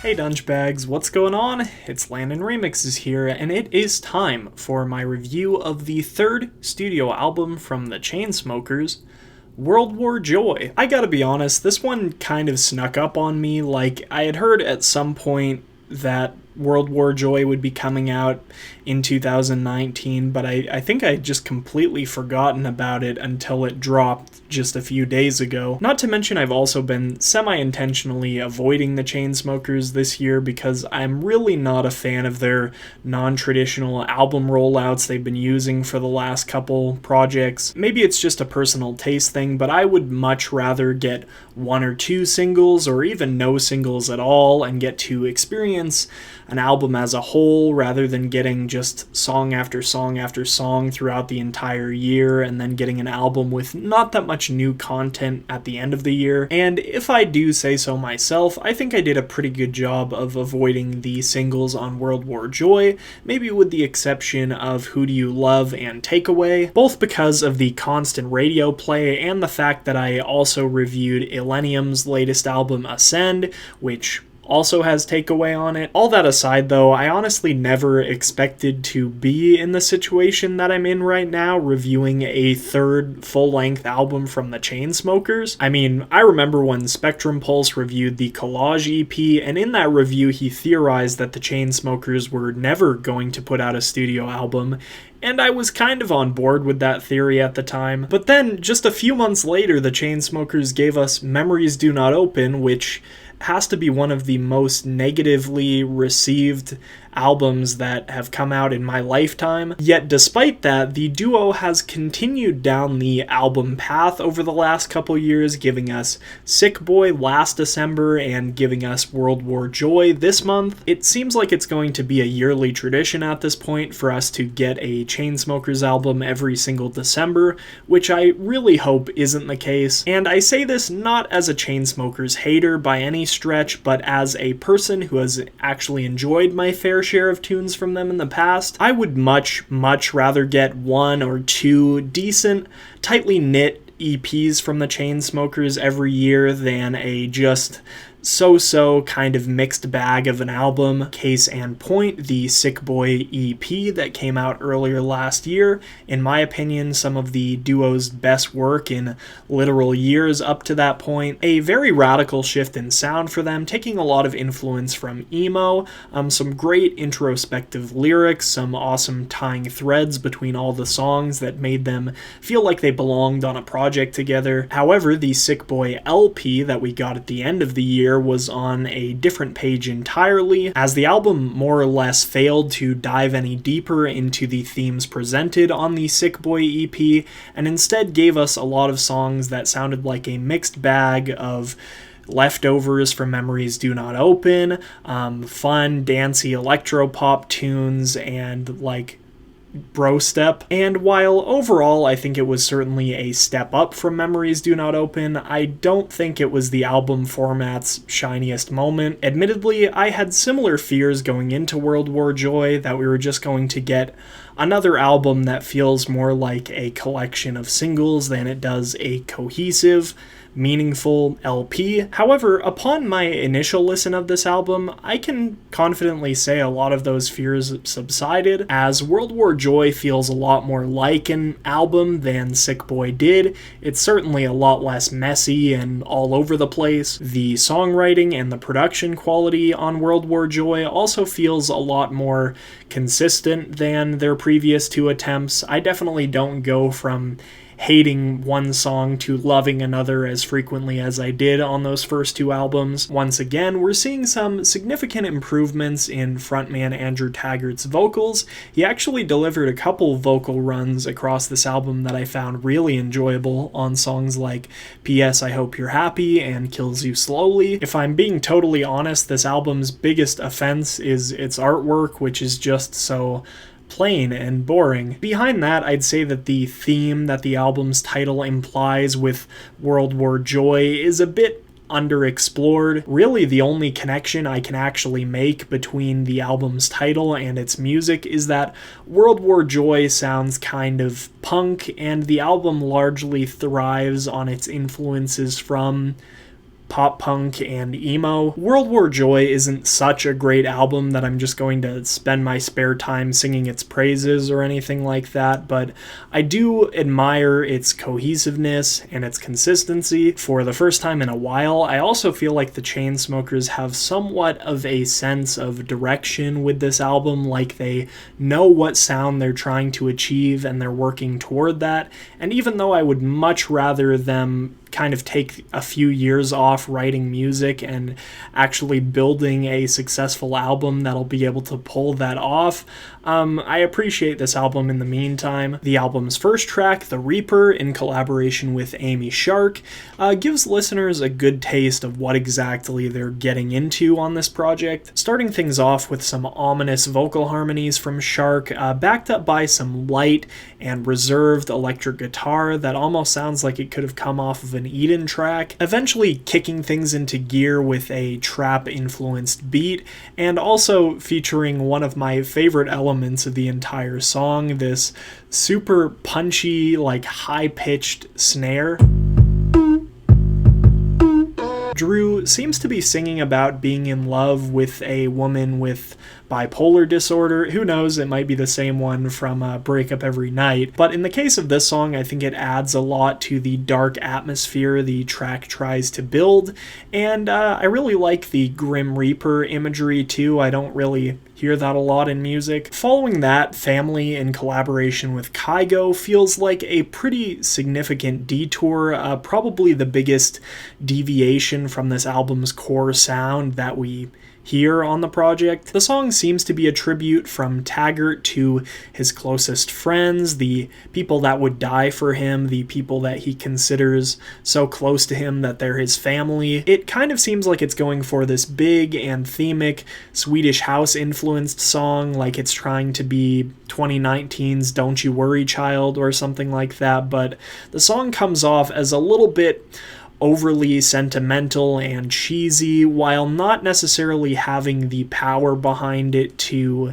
Hey Dungebags, what's going on? It's Landon Remixes here, and it is time for my review of the third studio album from the Chainsmokers, World War Joy. I gotta be honest, this one kind of snuck up on me. I had heard at some point that World War Joy would be coming out in 2019, but I think I just completely forgotten about it until it dropped just a few days ago. Not to mention I've also been semi-intentionally avoiding the Chainsmokers this year because I'm really not a fan of their non-traditional album rollouts they've been using for the last couple projects. Maybe it's just a personal taste thing, but I would much rather get one or two singles or even no singles at all and get to experience an album as a whole rather than getting just song after song after song throughout the entire year and then getting an album with not that much new content at the end of the year. And if I do say so myself, I think I did a pretty good job of avoiding the singles on World War Joy, maybe with the exception of Who Do You Love and Takeaway, both because of the constant radio play and the fact that I also reviewed Illenium's latest album Ascend, which also has Takeaway on it. All that aside though, I honestly never expected to be in the situation that I'm in right now, reviewing a third full-length album from the Chainsmokers. I mean, I remember when Spectrum Pulse reviewed the Collage EP, and in that review he theorized that the Chainsmokers were never going to put out a studio album, and I was kind of on board with that theory at the time. But then, just a few months later, the Chainsmokers gave us Memories Do Not Open, which has to be one of the most negatively received albums that have come out in my lifetime. Yet despite that, the duo has continued down the album path over the last couple years, giving us Sick Boy last December and giving us World War Joy this month. It seems like it's going to be a yearly tradition at this point for us to get a Chainsmokers album every single December, which I really hope isn't the case. And I say this not as a Chainsmokers hater by any stretch, but as a person who has actually enjoyed my fair share of tunes from them in the past. I would much rather get one or two decent, tightly knit EPs from the Chainsmokers every year than a just so-so kind of mixed bag of an album. Case in point, the Sick Boy EP that came out earlier last year. In my opinion, some of the duo's best work in literal years up to that point. A very radical shift in sound for them, taking a lot of influence from emo, some great introspective lyrics, some awesome tying threads between all the songs that made them feel like they belonged on a project together. However, the Sick Boy LP that we got at the end of the year was on a different page entirely, as the album more or less failed to dive any deeper into the themes presented on the Sick Boy EP, and instead gave us a lot of songs that sounded like a mixed bag of leftovers from Memories Do Not Open, fun, dancey electropop tunes, and bro step. And while overall I think it was certainly a step up from Memories Do Not Open, I don't think it was the album format's shiniest moment. Admittedly, I had similar fears going into World War Joy that we were just going to get another album that feels more like a collection of singles than it does a cohesive, meaningful LP. However, upon my initial listen of this album, I can confidently say a lot of those fears subsided, as World War Joy feels a lot more like an album than Sick Boy did. It's certainly a lot less messy and all over the place. The songwriting and the production quality on World War Joy also feels a lot more consistent than their previous two attempts. I definitely don't go from hating one song to loving another as frequently as I did on those first two albums. Once again, we're seeing some significant improvements in frontman Andrew Taggart's vocals. He actually delivered a couple vocal runs across this album that I found really enjoyable on songs like P.S. I Hope You're Happy and Kills You Slowly. If I'm being totally honest, this album's biggest offense is its artwork, which is just so plain and boring. Behind that, I'd say that the theme that the album's title implies with World War Joy is a bit underexplored. Really, the only connection I can actually make between the album's title and its music is that World War Joy sounds kind of punk, and the album largely thrives on its influences from pop punk and emo. World War Joy isn't such a great album that I'm just going to spend my spare time singing its praises or anything like that, but I do admire its cohesiveness and its consistency. For the first time in a while, I also feel like the Chainsmokers have somewhat of a sense of direction with this album, like they know what sound they're trying to achieve and they're working toward that. And even though I would much rather them kind of take a few years off writing music and actually building a successful album that'll be able to pull that off, I appreciate this album in the meantime. The album's first track, The Reaper, in collaboration with Amy Shark, gives listeners a good taste of what exactly they're getting into on this project, starting things off with some ominous vocal harmonies from Shark, backed up by some light and reserved electric guitar that almost sounds like it could have come off of an Eden track, eventually kicking things into gear with a trap-influenced beat, and also featuring one of my favorite elements of the entire song, this super punchy, like high-pitched snare. Drew seems to be singing about being in love with a woman with bipolar disorder. Who knows, it might be the same one from Break Up Every Night. But in the case of this song, I think it adds a lot to the dark atmosphere the track tries to build, and I really like the Grim Reaper imagery too. I don't really hear that a lot in music. Following that, Family in collaboration with Kygo feels like a pretty significant detour, probably the biggest deviation from this album's core sound that we hear on the project. The song seems to be a tribute from Taggart to his closest friends, the people that would die for him, the people that he considers so close to him that they're his family. It kind of seems like it's going for this big anthemic Swedish house influenced song, like it's trying to be 2019's Don't You Worry Child or something like that, but the song comes off as a little bit overly sentimental and cheesy, while not necessarily having the power behind it to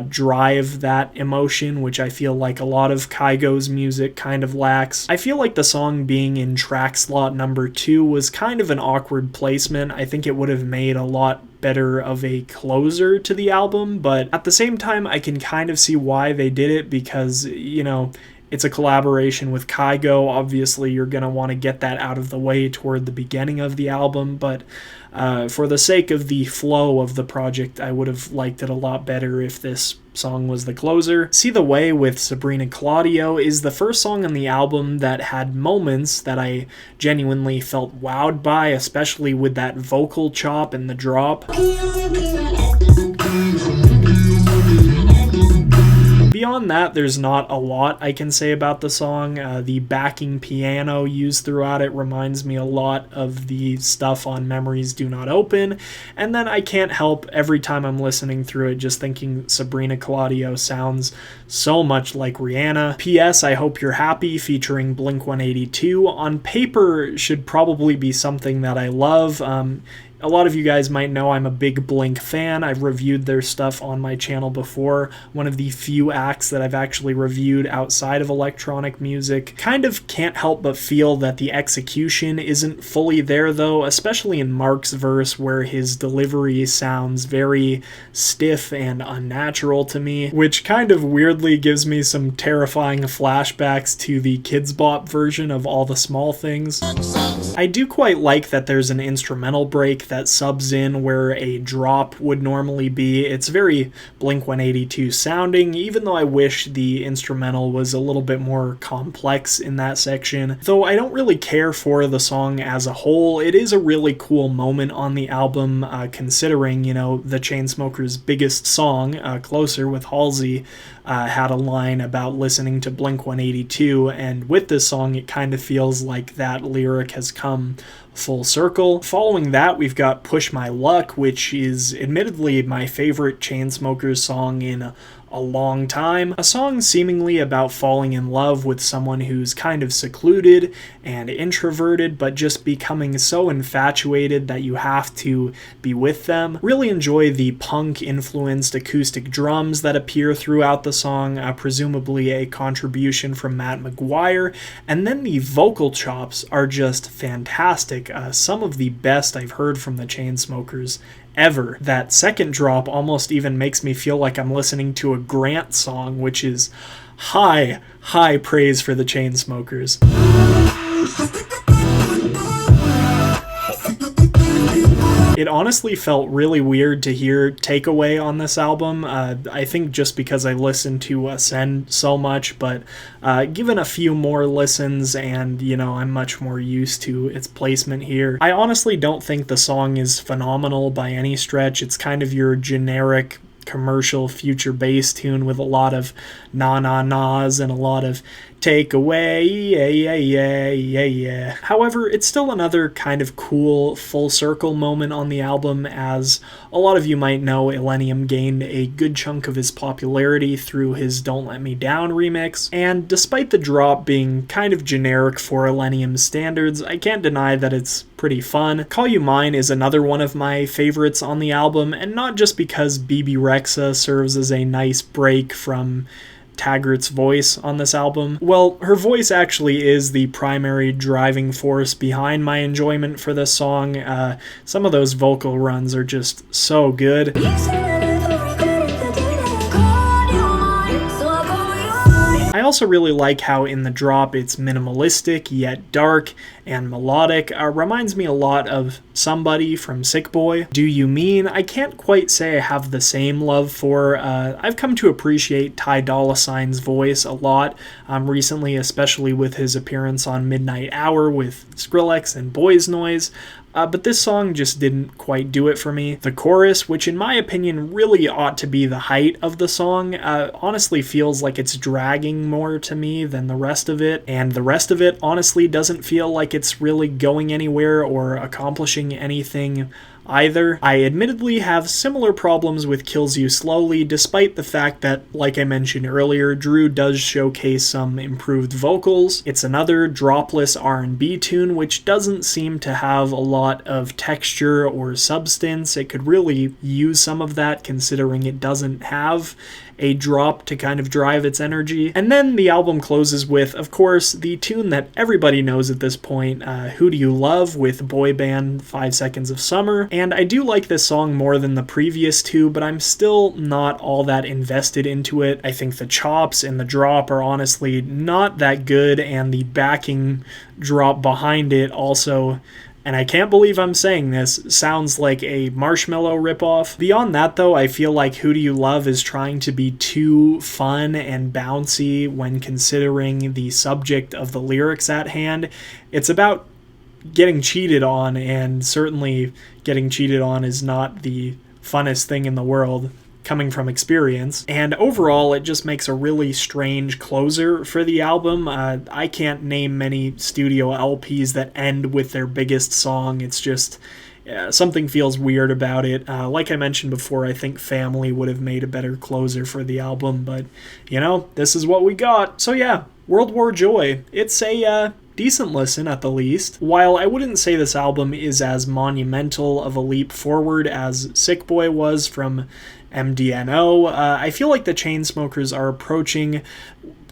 drive that emotion, which I feel like a lot of Kygo's music kind of lacks. I feel like the song being in track slot number 2 was kind of an awkward placement. I think it would have made a lot better of a closer to the album, but at the same time, I can kind of see why they did it because, you know, it's a collaboration with Kygo. Obviously, you're going to want to get that out of the way toward the beginning of the album, but for the sake of the flow of the project, I would have liked it a lot better if this song was the closer. See the Way with Sabrina Claudio is the first song on the album that had moments that I genuinely felt wowed by, especially with that vocal chop and the drop. Beyond that, there's not a lot I can say about the song. The backing piano used throughout it reminds me a lot of the stuff on Memories Do Not Open, and then I can't help every time I'm listening through it just thinking Sabrina Claudio sounds so much like Rihanna. P.S. I Hope You're Happy featuring Blink-182 on paper should probably be something that I love. A lot of you guys might know I'm a big Blink fan. I've reviewed their stuff on my channel before. One of the few acts that I've actually reviewed outside of electronic music. Kind of can't help but feel that the execution isn't fully there though, especially in Mark's verse where his delivery sounds very stiff and unnatural to me, which kind of weirdly gives me some terrifying flashbacks to the Kids Bop version of All the Small Things. I do quite like that there's an instrumental break that subs in where a drop would normally be. It's very Blink-182 sounding, even though I wish the instrumental was a little bit more complex in that section. Though I don't really care for the song as a whole, it is a really cool moment on the album, considering, you know, the Chainsmokers' biggest song, Closer with Halsey, had a line about listening to Blink-182, and with this song it kind of feels like that lyric has come full circle. Following that, we've got Push My Luck, which is admittedly my favorite Chainsmokers song in a long time. A song seemingly about falling in love with someone who's kind of secluded and introverted, but just becoming so infatuated that you have to be with them. Really enjoy the punk-influenced acoustic drums that appear throughout the song, presumably a contribution from Matt McGuire, and then the vocal chops are just fantastic. Some of the best I've heard from the Chainsmokers ever. That second drop almost even makes me feel like I'm listening to a Grant song, which is high praise for the Chainsmokers. It honestly felt really weird to hear Takeaway on this album. I think just because I listened to Ascend so much, but given a few more listens and, I'm much more used to its placement here, I honestly don't think the song is phenomenal by any stretch. It's kind of your generic commercial future bass tune with a lot of na-na-nas and a lot of take away, yeah. However, it's still another kind of cool full circle moment on the album. As a lot of you might know, Illenium gained a good chunk of his popularity through his Don't Let Me Down remix, and despite the drop being kind of generic for Illenium standards, I can't deny that it's pretty fun. Call You Mine is another one of my favorites on the album, and not just because BB Rexa serves as a nice break from Taggart's voice on this album. Well, her voice actually is the primary driving force behind my enjoyment for this song. Some of those vocal runs are just so good. I also really like how in the drop it's minimalistic yet dark and melodic. Reminds me a lot of Somebody from Sick Boy. Do You Mean? I can't quite say I have the same love for. I've come to appreciate Ty Dolla $ign's voice a lot recently, especially with his appearance on Midnight Hour with Skrillex and Boys Noise. But this song just didn't quite do it for me. The chorus, which in my opinion really ought to be the height of the song, honestly feels like it's dragging more to me than the rest of it, and the rest of it honestly doesn't feel like it's really going anywhere or accomplishing anything either. I admittedly have similar problems with Kills You Slowly, despite the fact that, like I mentioned earlier, Drew does showcase some improved vocals. It's another dropless R&B tune, which doesn't seem to have a lot of texture or substance. It could really use some of that, considering it doesn't have a drop to kind of drive its energy. And then the album closes with, of course, the tune that everybody knows at this point, Who Do You Love, with boy band 5 Seconds of Summer. And I do like this song more than the previous two, but I'm still not all that invested into it. I think the chops and the drop are honestly not that good, and the backing drop behind it also, and I can't believe I'm saying this, sounds like a Marshmello ripoff. Beyond that though, I feel like Who Do You Love is trying to be too fun and bouncy when considering the subject of the lyrics at hand. It's about getting cheated on, and certainly getting cheated on is not the funnest thing in the world, coming from experience. And overall, it just makes a really strange closer for the album. I can't name many studio LPs that end with their biggest song. It's just something feels weird about it. Like I mentioned before, I think Family would have made a better closer for the album, but this is what we got. So yeah, World War Joy. It's a decent listen at the least. While I wouldn't say this album is as monumental of a leap forward as Sick Boy was from MDNO, I feel like the Chainsmokers are approaching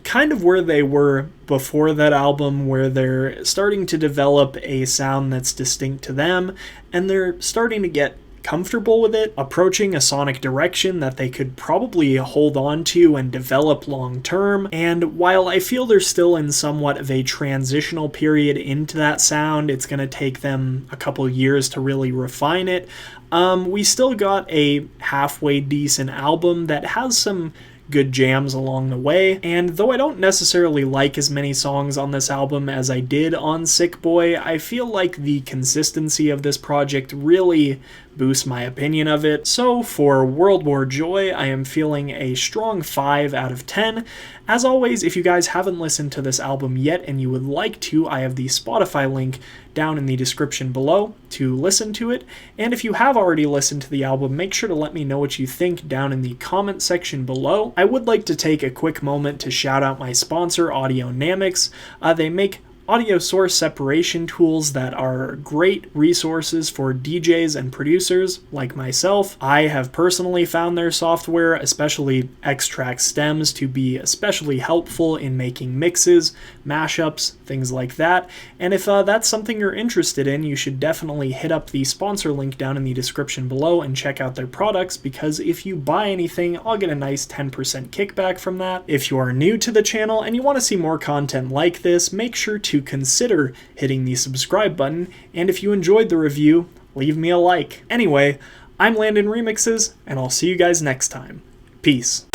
kind of where they were before that album, where they're starting to develop a sound that's distinct to them, and they're starting to get comfortable with it, approaching a sonic direction that they could probably hold on to and develop long term. And while I feel they're still in somewhat of a transitional period into that sound, it's going to take them a couple years to really refine it, we still got a halfway decent album that has some good jams along the way. And though I don't necessarily like as many songs on this album as I did on Sick Boy, I feel like the consistency of this project really boost my opinion of it. So for World War Joy, I am feeling a strong 5 out of 10. As always, if you guys haven't listened to this album yet and you would like to, I have the Spotify link down in the description below to listen to it. And if you have already listened to the album, make sure to let me know what you think down in the comment section below. I would like to take a quick moment to shout out my sponsor, Audionamics. They make audio source separation tools that are great resources for DJs and producers like myself. I have personally found their software, especially Extract Stems, to be especially helpful in making mixes, mashups, things like that. And if that's something you're interested in, you should definitely hit up the sponsor link down in the description below and check out their products, because if you buy anything, I'll get a nice 10% kickback from that. If you are new to the channel and you want to see more content like this, make sure to consider hitting the subscribe button, and if you enjoyed the review, leave me a like. Anyway, I'm Landon Remixes, and I'll see you guys next time. Peace.